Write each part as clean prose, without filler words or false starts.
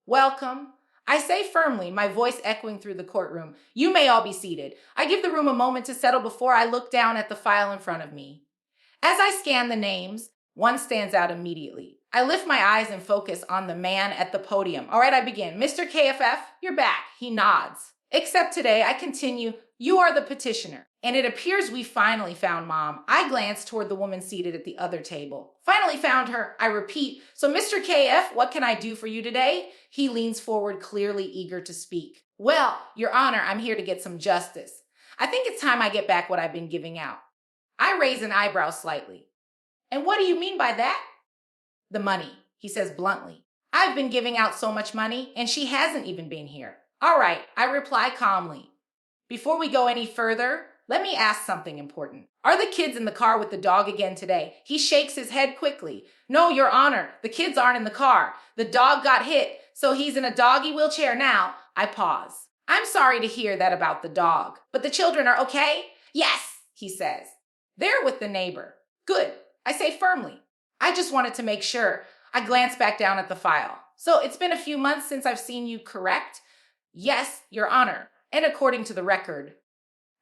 Welcome. I say firmly, my voice echoing through the courtroom. You may all be seated. I give the room a moment to settle before I look down at the file in front of me. As I scan the names, one stands out immediately. I lift my eyes and focus on the man at the podium. All right, I begin. Mr. KFF, you're back. He nods. Except today, I continue. You are the petitioner. And it appears we finally found Mom. I glance toward the woman seated at the other table. Finally found her. I repeat. So, Mr. KF, what can I do for you today? He leans forward, clearly eager to speak. Well, Your Honor, I'm here to get some justice. I think it's time I get back what I've been giving out. I raise an eyebrow slightly. And what do you mean by that? The money, he says bluntly. I've been giving out so much money, and she hasn't even been here. All right, I reply calmly. Before we go any further, let me ask something important. Are the kids in the car with the dog again today? He shakes his head quickly. No, Your Honor, the kids aren't in the car. The dog got hit, so he's in a doggy wheelchair now. I pause. I'm sorry to hear that about the dog, but the children are okay? Yes, he says. They're with the neighbor. Good, I say firmly. I just wanted to make sure. I glance back down at the file. So it's been a few months since I've seen you, correct? Yes, Your Honor, and according to the record.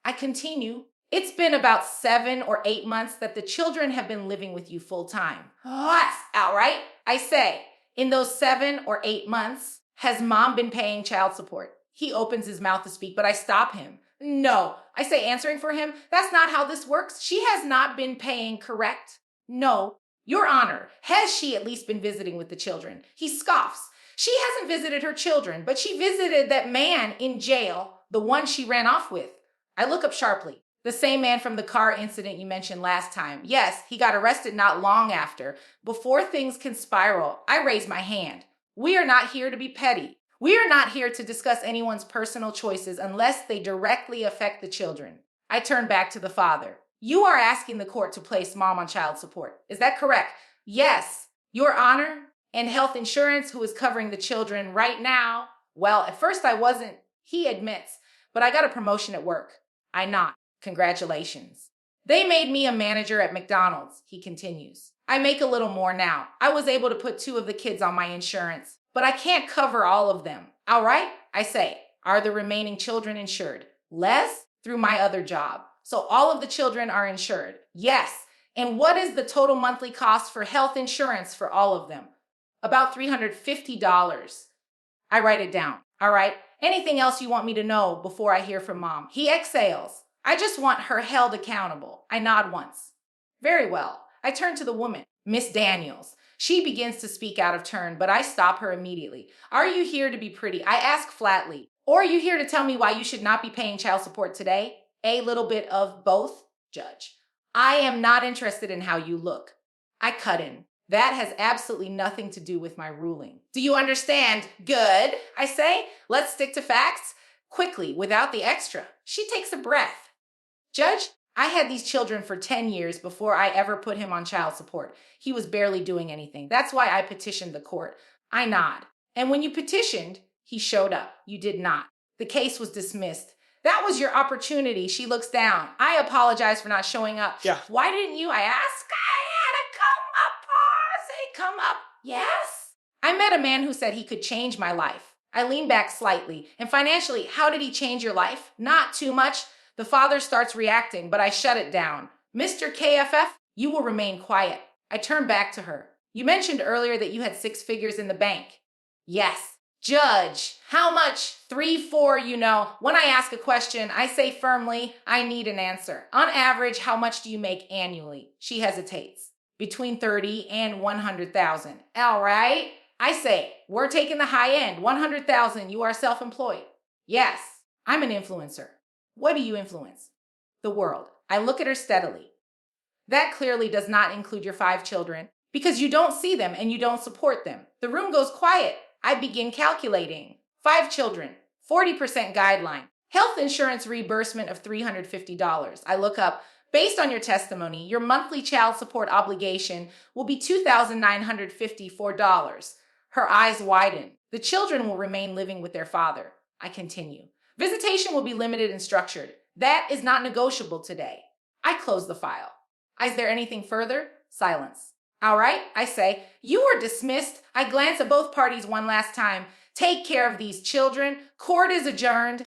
I continue. It's been about 7 or 8 months that the children have been living with you full time. Oh, that's outright. I say, in those 7 or 8 months, has Mom been paying child support? He opens his mouth to speak, but I stop him. No, I say, answering for him, that's not how this works. She has not been paying, correct? No, Your Honor, has she at least been visiting with the children? He scoffs. She hasn't visited her children, but she visited that man in jail, the one she ran off with. I look up sharply. The same man from the car incident you mentioned last time. Yes, he got arrested not long after. Before things can spiral, I raise my hand. We are not here to be petty. We are not here to discuss anyone's personal choices unless they directly affect the children. I turn back to the father. You are asking the court to place Mom on child support. Is that correct? Yes, Your Honor. And health insurance, who is covering the children right now. Well, at first I wasn't, he admits, but I got a promotion at work. I nod. Congratulations. They made me a manager at McDonald's, he continues. I make a little more now. I was able to put 2 of the kids on my insurance, but I can't cover all of them. All right, I say. Are the remaining children insured? Less through my other job. So all of the children are insured. Yes. And what is the total monthly cost for health insurance for all of them? About $350. I write it down. All right. Anything else you want me to know before I hear from Mom? He exhales. I just want her held accountable. I nod once. Very well. I turn to the woman, Miss Daniels. She begins to speak out of turn, but I stop her immediately. Are you here to be pretty? I ask flatly. Or are you here to tell me why you should not be paying child support today? A little bit of both, Judge. I am not interested in how you look. I cut in. That has absolutely nothing to do with my ruling. Do you understand? Good, I say. Let's stick to facts. Quickly, without the extra. She takes a breath. Judge, I had these children for 10 years before I ever put him on child support. He was barely doing anything. That's why I petitioned the court. I nod. And when you petitioned, he showed up. You did not. The case was dismissed. That was your opportunity. She looks down. I apologize for not showing up. Yeah. Why didn't you? I ask. I had to come up. Say, come up. Yes. I met a man who said he could change my life. I lean back slightly. And financially, how did he change your life? Not too much. The father starts reacting, but I shut it down. Mr. KFF, you will remain quiet. I turn back to her. You mentioned earlier that you had 6 figures in the bank. Yes. Judge, how much? 3, 4, When I ask a question, I say firmly, I need an answer. On average, how much do you make annually? She hesitates. Between 30 and 100,000. All right. I say, we're taking the high end. 100,000. You are self-employed. Yes, I'm an influencer. What do you influence? The world. I look at her steadily. That clearly does not include your 5 children because you don't see them and you don't support them. The room goes quiet. I begin calculating. 5 children, 40% guideline. Health insurance reimbursement of $350. I look up. Based on your testimony, your monthly child support obligation will be $2,954. Her eyes widen. The children will remain living with their father. I continue. Visitation will be limited and structured. That is not negotiable today. I close the file. Is there anything further? Silence. All right, I say. You are dismissed. I glance at both parties one last time. Take care of these children. Court is adjourned.